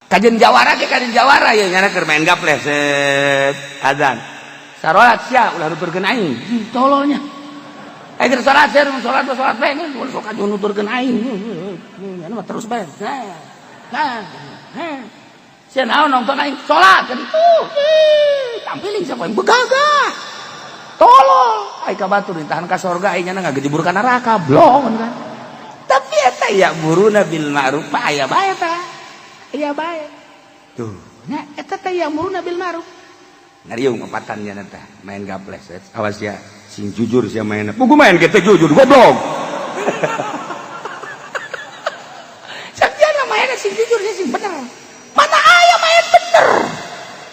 Kajen jawara ya nyana keur main gaple set adzan sarolat sia ulah nuturkeun aing tololnya aya keur salat bae mun sok aju nuturkeun aing nyana mah terus bae sia naon nonton aing salat kan tuh tampiling siapa yang begagah tolol ai ka batur ditahan ka sorga aing nyana ngagejebur ka neraka blong kan tapi eta ya buruna bil ma'ruf aya bae tah iya baik tuh nya eta teh yang muruna bil ma'ruf ngariung empatan nya teh main gaples awas ya sing jujur sia main buku main kita jujur goblok sakjana main sing jujur sia sing bener mana aya main bener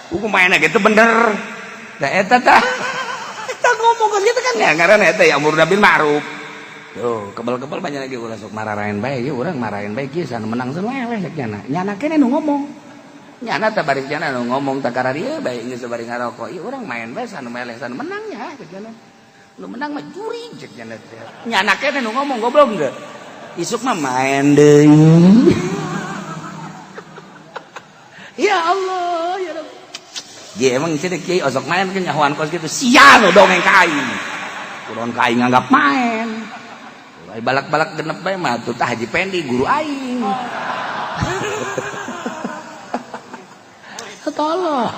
buku main gitu bener da eta teh eta ngomong ka kitu kan ya ngaranna eta yang muruna bil ma'ruf tuh kebal-kebal banyak lagi ulah sok mararahin bae ieu urang marahin bae kieu sana menang sana weleh cek nyana keneh nu ngomong nyana teh bari nyana nu ngomong teh kararieu bae geus sabari ngarokok ieu urang main bae sana meleh sana menang nya cek nyana nu menang mah juri cek nyana teh nyana keneh nu ngomong goblok geus isuk mah main deui ya Allah ya Rabb ge emang cenah kieu osok main ke nyahoan kos kitu sia nu dongeng ka aing kuron ka aing nganggap main balak-balak genep bae mah tuh tah Haji Pendi guru aing. Tolong.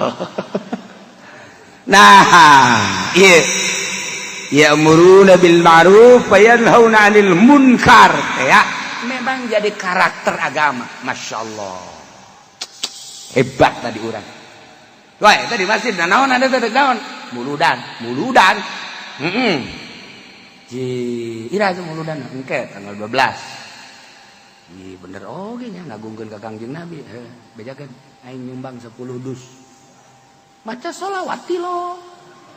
Nah, ieu ya'muruna bil ma'ruf wa yanhauna 'anil munkar ya. Memang jadi karakter agama, masyaallah. Hebat tadi urang. Wah, tadi masjid naon ada teh naon? Muludan. Ira muludan engke tanggal 12 bener oge nya ngagungkeun ka Kangjeng Nabi bejakeun aing nyumbang 10 dus maca sholawati lo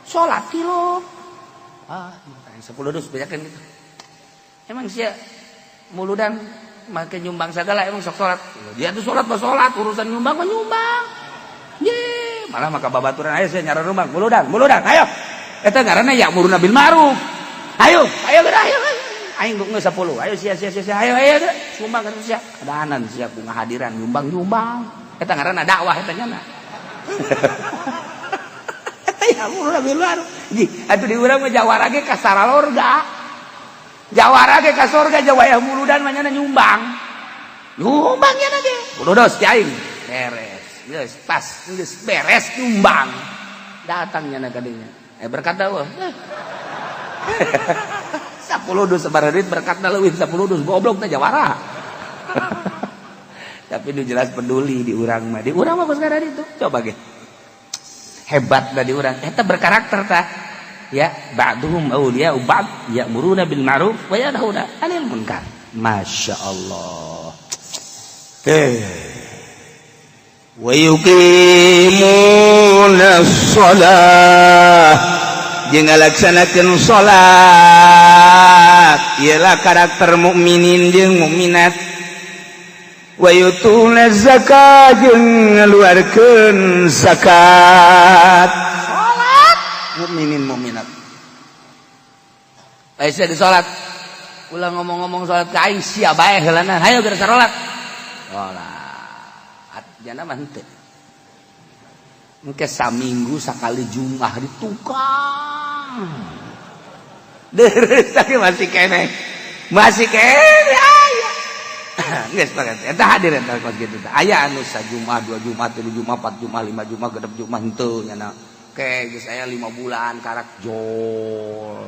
10 dus bejakeun gitu emang sia muludan make nyumbang sagala emang sok salat dia tuh salat urusan nyumbang mah nyumbang ye malah maka babaturan aya sia nyara rumah muludan ayo eta ngaranna ya'muruna bil ma'ruf ayo aing geus 10 ayo sia ayo sumbang kan sia kadaanan sia ku ngahadiran nyumbang eta ngaranna dakwah eta nya eta ya urang bil ma'ruf atuh di urang mah jawara ge ka saralorga jawara ge ka sorga jawaya muludan mah nya nyumbang nya ge kudos ti aing beres geus pas geus beres nyumbang datang nya ka dinya berkat dakwah 10 dus sebarerit berkatna leuwih 10 dus goblok teh jawara. Tapi nu jelas peduli di urang mah pas kada itu. Coba ge. Hebat da di urang. Eta berkarakter tah. Ya, ba'duhum auliya ba'd ya'muruna bil ma'ruf wa yanhauna 'anil munkar. Masyaallah. Wa yuqimuna shalah jeung ngalaksanakeun salat ialah karakter mukminin jeung mukminat wa yutuna zakat jeung ngaluarkeun zakat salat mukminin mukminat aya di salat ulah ngomong-ngomong salat ka aing sia bae heulana hayo geus salat salat jana mah henteu engke saminggu sakali Jumat di tukang deres tapi masih kene aya geus banget eta hadir eta kos kitu aya anu sajumat 2 Jumat 3 Jumat 4 Jumat 5 Jumat genep Jumat henteu nya ke geus aya 5 bulan karak jol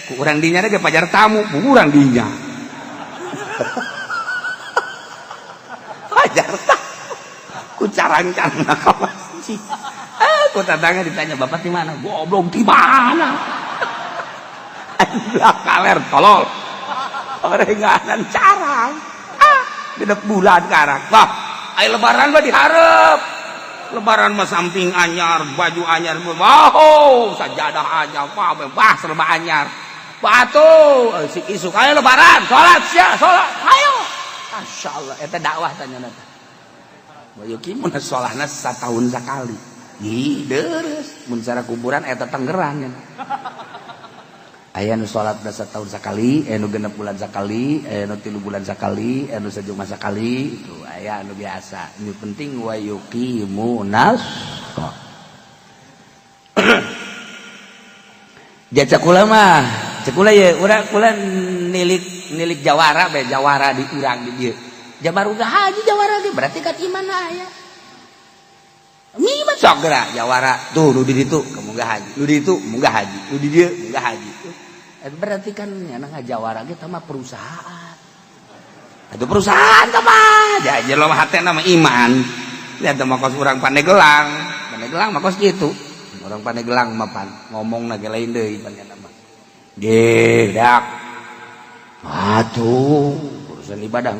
ku urang dinya ge pajar tamu urang dinya pajar tamu ku carang-carang ka masjid. Ku tetangga ditanya, "Bapak di mana?" "Goblok di mana?" Anjak kaler tolol. Orenganan carang. Genep bulan karak. Wah, aya lebaran mah dihareup. Lebaran mah samping anyar, baju anyar, wow, sajadah anyar, wah bebas serba anyar. Batu, isuk aya lebaran, salat sia, salat. Ayo. Masyaallah eta dakwah tanya nata. Wa yuqimuna sholahna satahun sakali. deres mun sara kuburan eta Tanggerang nya. Aya nu salat da setahun sakali, nu 6 bulan sakali, nu 3 bulan sakali, nu sajuma sakali, itu aya anu biasa. Ini penting wa yuqimunas shalah. Jaca kula mah, cek kula ye urang kula nilik jawara bae jawara di urang di dieu. Jabar udah haji jawara ge berarti kan iman aya. Mima sok geura jawara tuh nu di ditu munggah haji, nu di ditu munggah haji, nu di dieu munggah haji. Berarti kan nyana ngajawara ge tah mah perusahaan. Atuh perusahaan tah mah jajar lo hate nama iman. Lihat mah kos urang Pandeglang. Pandeglang mah kos kitu. Urang Pandeglang mah pan ngomongna ge lain deui panjana mah. Ge dak. Atuh urusan ibadah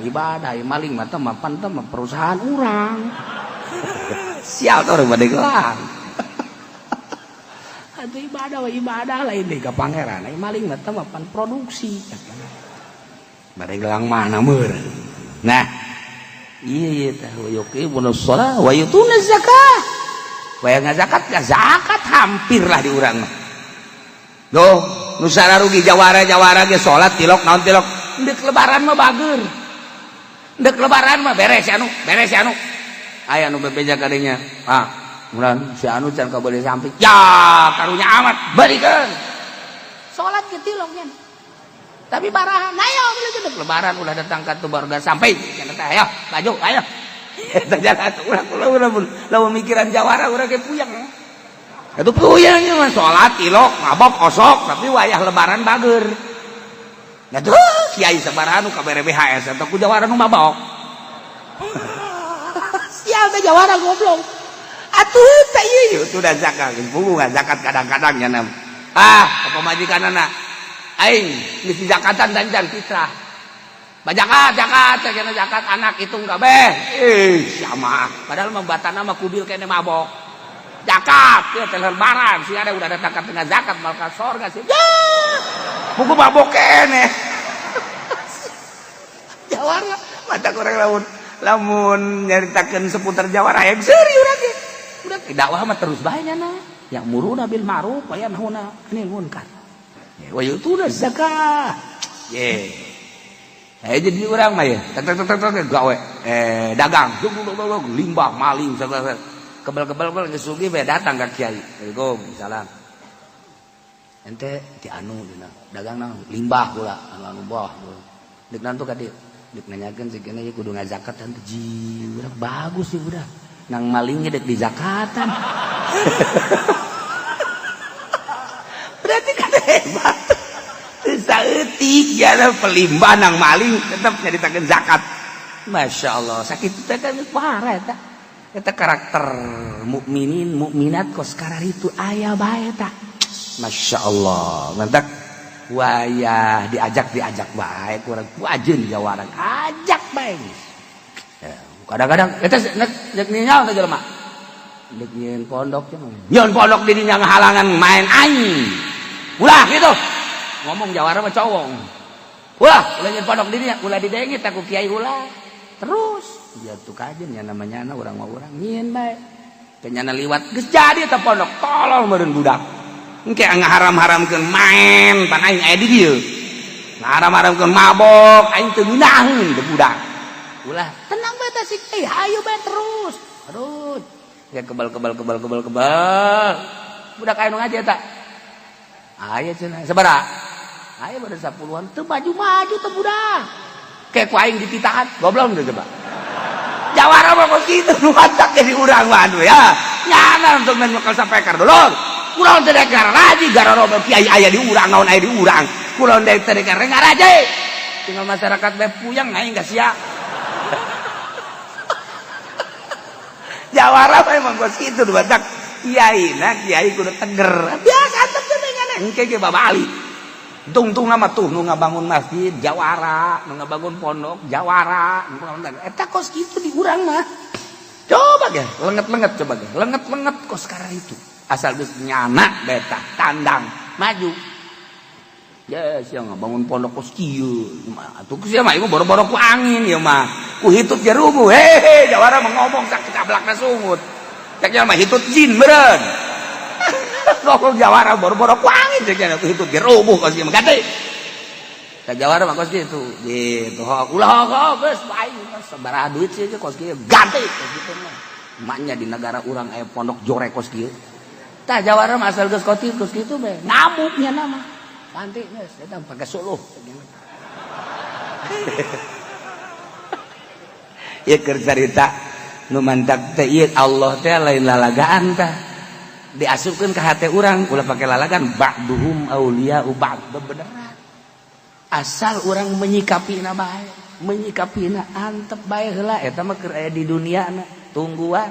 maling mah tah mah pan tah mah perusahaan urang. Sial teh urang Pandeglang. Atuh ibadah lain deh ka pangeran. Ai maling mah teh mah pan produksi. Pandeglang mana meur. Nah, iya teh yuqimunas shalah wa yutuna zakah. Waya ngazakat ka zakat hampirlah di urang mah. Duh, nu sararugi jawara ge salat tilok naon tilok. Deuk lebaran mah bager. Deuk lebaran mah beres anu. Aya nu bebeja ka dinya. Mulan si anu can kabeuleun samping. Ya, karunya amat, barikeun. Salat ge tilok nya. Tapi barahan, ayo beli gedeg lebaran ulah datang ka tu barudak sampai. Cenah teh ayo, baju, ayo. Eta jalan ulah lamun mikiran jawara urang ge puyeng. Atuh puyeng nya mah salat tilok, mabok kosok, tapi wayah lebaran bager. Atuh kiai sabaraha nu kabere BHS eta ku jawara nu mabok. Sial teh jawara goblok. Atuh teh ieu tuh da zakat, pugu zakat kadang-kadang nya nam. Apa majikanana? Aing geus zakatan dancan fitrah. Bajakat cenah zakat anak hitung kabeh. Sama. Padahal mah batana mah kudil kene mabok. Zakat teh lebaran si ada udah datang ka tengah zakat malka sorga sih. Ya. Pugu mabok kene. Jawara mata kurang lamun nyaritakeun seputar jawara yang seuri urang ge. Udah dakwah mah terus bae nya yang muruna bil ma'ruf wa yanhauna 'anil munkar. Wa yutuna zakah. Jadi urang mah ya. Tak gawe dagang. Limbah maling segala. Kebel-kebel geus sugih bae datang ka kiai. Assalamualaikum, salam. Ente ti anu dina dagang naon? Limbah kula anu boh. Deuk nantu ka dieu. Deuk nanyakeun si kene kudu ngazakatan teh ji. Urang bagus sih udah. Nang malingnya dek di zakatan. Berarti kan hebat. Saeutik jana pelimbah nang maling tetep nyaritakeun zakat. Masya Allah, sakit teh kan parah eta. Eta karakter mukminin mukminat kos kararitu aya bae eta. Masya Allah, mantap. Wayah diajak bae kurang wajeun jawaran ajak bae. Kadang-kadang eta nek nyaho teh jelema. Dek nyieun pondok cenah. Nyieun pondok di dinya ngahalangan main aing. Ulah gitu. Ngomong jawara mah cowong. Ulah nyieun pondok di dinya, ulah didengit aku kiai ulah. Terus jatuh kajen nya namanya urang mah urang nyieun bae. Kenyana liwat geus jadi eta pondok tolol meureun budak. Engke ngaharam-haramkeun main pan aing aya di dieu. Ngaharam-haramkeun mabok aing teu ngeunaheun teh budak. Ulah tenang bae teh sik hayu bae terus. Ya kebal. Budak aya nu ngaji eta. Aya cenah sabaraha? Aya bade 10-an teu maju-maju teh budak. Kayak ku aing dititahan, goblok teh coba. Jawara mah kos kitu nu matak jadi urang mah ya. Nyana untuk men bakal sampaikan dulur. Kunaon teh dekar raji gararo kiai aya di urang naon aya di urang. Kunaon teh dekar ngaraje. Tinggal masyarakat bae puyeng aing gak sia. Jawara memang kos kitu nu matak. Kiai kudu teger. Biasa teh dengan engke ge babali. Tung nama tuh nu ngabangun masjid jawara, nu ngabangun pondok jawara, eta kos kitu di urang mah. Coba ge, lenget-lenget coba ge. Lenget-lenget kos karena itu. Asal geus nyana beta tandang maju. Ya sia ngabangun pondok kos kieu. Atuh sia mah ieu boro-boro ku angin ieu mah. Ku hitut jarumu. Hehe, jawara mah ngomong sak cablakna sungut. cek jalma hitut jin meureun ngomong jawara boro-boro kuangin cek jalma hitut ge rubuh kos ieu ganti cek jawara mah kos gitu hok ulah hok geus bae sabaraha duit sih kos kieu ganti gitu mah emaknya di negara urang aya pondok jore kos kieu tah jawara mah asal geus kos kitu bae ngamuknya nama ganti geus eta pake suluh ieu keur carita nu mantak teh ieu Allah teh lain lalagaan tah diasupkeun ka hate urang ulah pake lalagan ba'duhum auliya'u ba'd beneran asal urang menyikapina bae menyikapina antep bae heula eta mah keur aya di duniana tungguan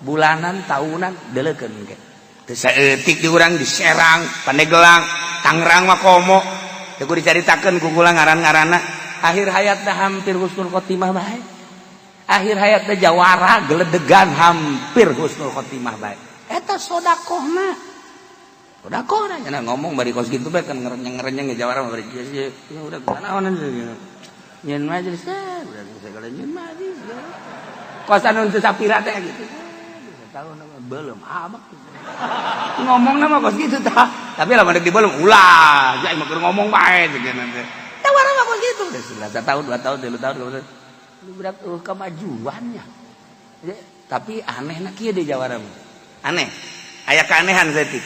bulanan tahunan deuleukeun ge teu saeutik di urang di Serang Pandeglang Tangerang mah komo teu dicaritakeun ku kula ngaran-ngaranna akhir hayatna hampir husnul khotimah bae akhir hayatna jawara geledegan hampir husnul khotimah bae eta sodakohna cenah ngomong bari kos kitu bae kan ngerenyeng jawara mah bari ya udah kunaonan nyeun majelis udah segala nyeun majelis kosan nu teu sapira teh gitu tahu nama belum abak ngomong nama kos kitu tah tapi lamun deuk dibelum ulah jai mah keur ngomong bae cenah teh jawara mah kos kitu udah 1 tahun 2 tahun 3 tahun berat kemajuannya tapi anehna kieu deui jawara mah aneh aya keanehan saeutik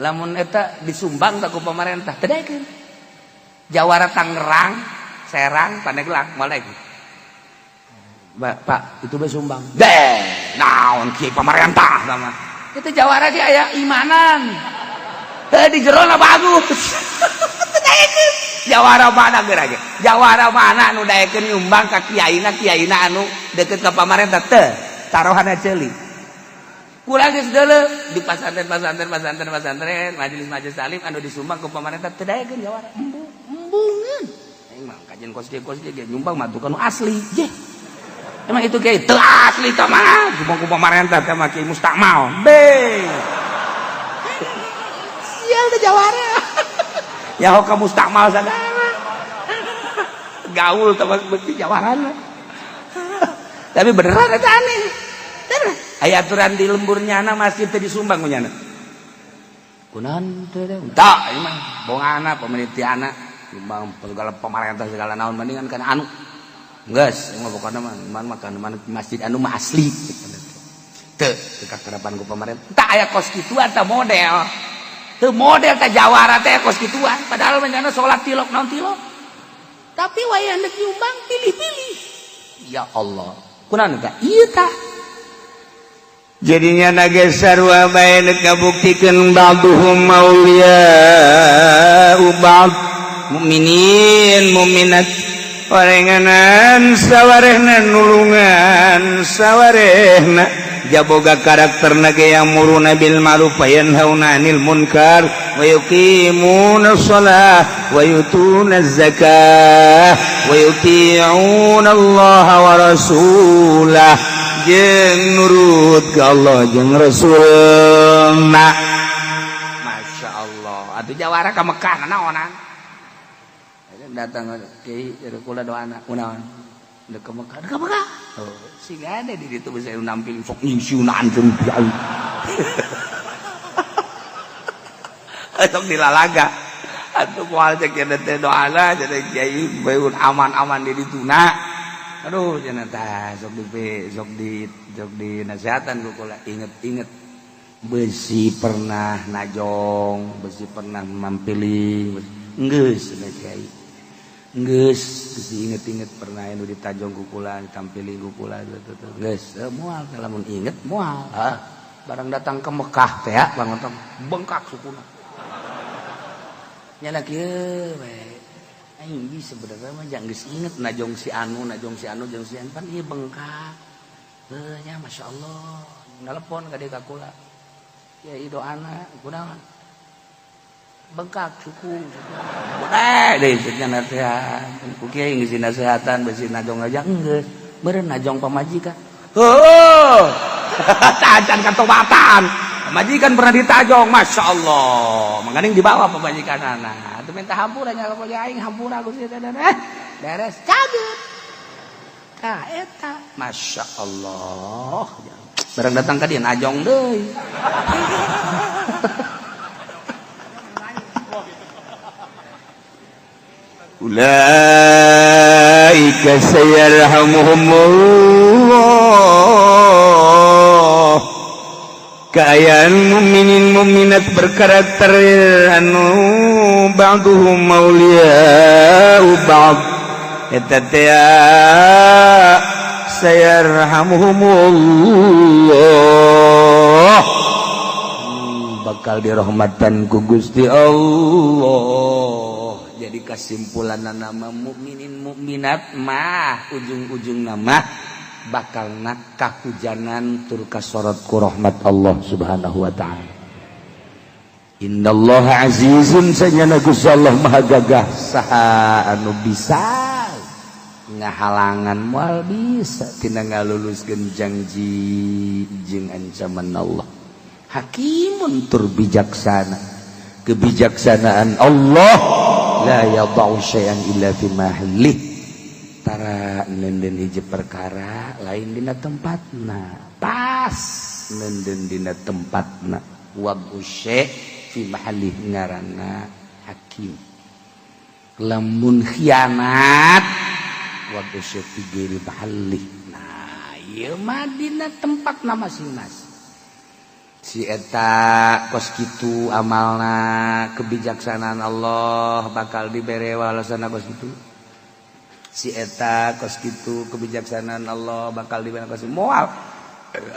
lamun eta disumbang tak ku pamarentah teu daekeun jawara Tangerang Serang Pandeglang moal daek Pak itu be sumbang deh naon kieu pamarentah sama itu jawara dia aya imanan teh di jerona bagus teu daekeun jawara mana geura ge jawara mana anu daekeun nyumbang ka kiaina anu deukeut ka pamarentah teu tarohana ceuli kula geus deuleu di pasantren majelis salim anu disumbang ku pamarentah teu daekeun jawara embungeun aing mah kajian kos ge nyumbang mah tukang asli je emang itu ge teu asli tah mah sumbang ku pamarentah teh mah kieu mustakmal be sial teh jawara ya ho ka mustakmal sadaya gaul teh beuti jawaran tapi beneran eta aneh aya aturan di lemburnya anak masjid teh disumbang ku nyana kunaon teh tah ieu mah bongana pemerintahna sumbang segala pamarentah segala naon mendingan kana anu geus mah pokona mah kana masjid anu mah asli teu kakarapan ku pamarentah tah aya kos kituan tah model teu model tah jawara teh kos kituan padahal menjana salat tilok naon tilok tapi wayah hendak nyumbang pilih-pilih ya Allah kunaon tah ieu tah jadinya naga sarua bae kabuktikeun ba'duhum auliya'u ba'd mukminin mukminat warenganan sawarehna nulungan sawarehna jaboga karakterna ge yamuruna bil ma'ruf wa yanhauna 'anil munkar wa yuqimuna shalah wa yutuna zakah wa yuti'una Allah wa rasulah jeung nurut ka Allah jeung Rasulna Masya Allah atuh jawara ka Mekah naonan datang kiai kula doana kunaon deuk ka Mekah oh sing ada di ditu bisa nampil sok nyisiuna anjeun pian sok dilalaga atuh moal cek teh doana jadi kiai beun aman-aman di dituna aduh cenah tah sok di nasihatan ku kula inget besi pernah najong besi pernah mampili geus cenah kiai geus inget pernah anu ditajong ku kula ditampili ku kula geus moal lamun inget moal barang datang ke Mekah teh ya bangun bengkak sukuna nyana kieu we aing bisa sebenarnya mah jangan geus inget najong si anu pan ieu bengkak teu nya masyaallah nelpon ka dieu ka kula kiai doana kunaon bengkak suku deui cenah teh ku kiai geus nasehatan besi najong aja geus meureun najong pamajikan heuh tacan katobatan pamajikan pernah ditajong masyaallah mangganing dibawa pamajikanana atuh minta hampura nya lamun aing hampura Gusti teh beres cageut tah eta masyaallah barang datang ka dieu najong deui. Ulaika sayarhamuhumullah. Kaayaan mukminin mukminat berkarakter anu ba'duhum mauliya'u ba'd. Eta teh sayarhamuhumullah. Bakal dirahmatan ku Gusti Allah. Jadi kesimpulan nama mukminin mukminat mah ujung-ujung nama bakal nakah hujanan tur kasorot ku rahmat Allah Subhanahu wa taala. Innallaha azizun sanyana Gusti Allah maha gagah saha anu bisa ngahalangan moal bisa tina ngaluluskeun janji jeung ancaman Allah. Hakimun tur bijaksana. Kebijaksanaan Allah la yadau syai'an illa fi mahallih. Tara nenden hiji perkara lain dina tempatna. Pas nenden dina tempatna. Wad'u syai' fi mahallih ngaranna hakim. Lamun khianat wad'u syai' fi ghairi mahallih. Nah, ieu mah dina tempatna masing-masing. Si eta kos kitu amalna kebijaksanaan Allah bakal dibere walasana kos kitu. Si eta kos kitu kebijaksanaan Allah bakal dibere kos moal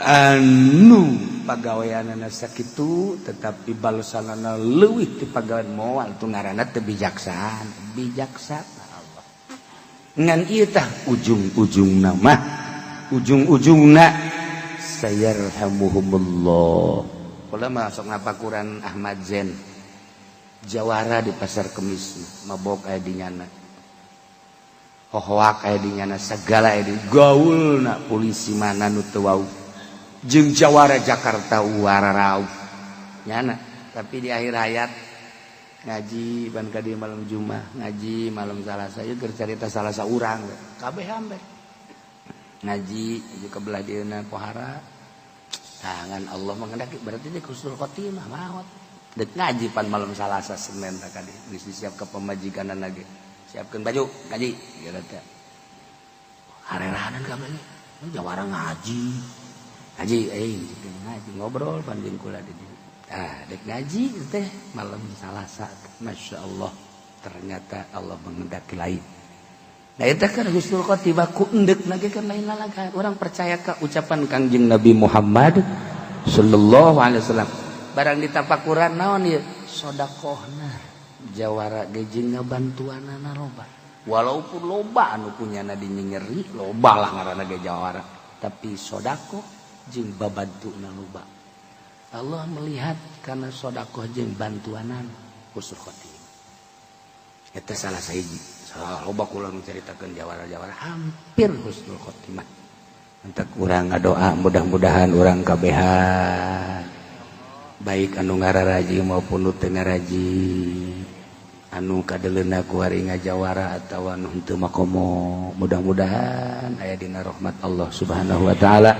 anu pagaweanana sakitu tetapi balasanana leuwih ti pagawean moal tu ngaranna teu bijaksana. Bijaksana Allah. Ngan ieu tah ujung-ujungna mah ujung-ujungna sayarhamuhumullah. Kula masuk ngapakuran Ahmad Zen jawara di pasar Kemis mabok aya di nyana hohoak aya di nyana sagala aya di gaulna polisi mana nu teu wau jeung jawara Jakarta wararau nyana tapi di akhir hayat ngaji ban ka dieu malam Jumat ngaji malam Salasa ieu keur carita Salasa urang kabeh hambe ngaji juga belah dieuna pohara tangan Allah mengendaki berarti dia husnul khotimah maot dek ngaji pan malam Salasa Senin tak kadi geus disiap ke pemajikanana ge siapkeun baju ngaji geura teh harerahanan ka bae jawara ngaji ngaji ngobrol panjang kula di dieu dek ngaji teh malam Salasa masyaallah ternyata Allah mengendaki lain. Nah itu kan husnul khotimah ku endek lagi kan lain lalaga. Orang percaya ke ucapan Kangjeng Nabi Muhammad sallallahu alaihi wasallam. Barang ditapakuran naon ieu? Sedekahna. Jawara ge jeung ngabantuanana loba. Walaupun loba anu punyana dinyeri, loba lah ngaranna ge jawara. Tapi sedekah jeung babantuna loba. Allah melihat karena sedekah jeung bantuanan husnul khotimah. Eta salah sahiji. Loba kula menceritakan jawara-jawara hampir husnul khotimah. Entek urang ngadoa mudah-mudahan urang kabehan baik anu ngararaji maupun nu teu ngaraji anu kadeleuna ku ari ngajawara atawa anu henteu makomo mudah-mudahan aya dina rahmat Allah Subhanahu wa taala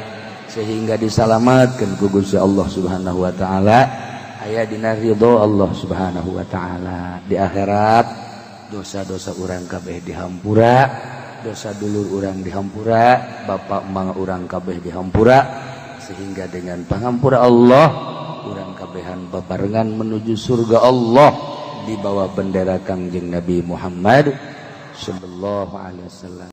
sehingga disalamatkeun ku Gusti Allah Subhanahu wa taala aya dina ridho Allah Subhanahu wa taala di akhirat. Dosa-dosa urang kabeh dihampura, dosa dulur urang dihampura, bapak mang urang kabeh dihampura, sehingga dengan pangampura Allah urang kabehan bebarengan menuju surga Allah di bawah bendera Kangjeng Nabi Muhammad sallallahu alaihi wasallam.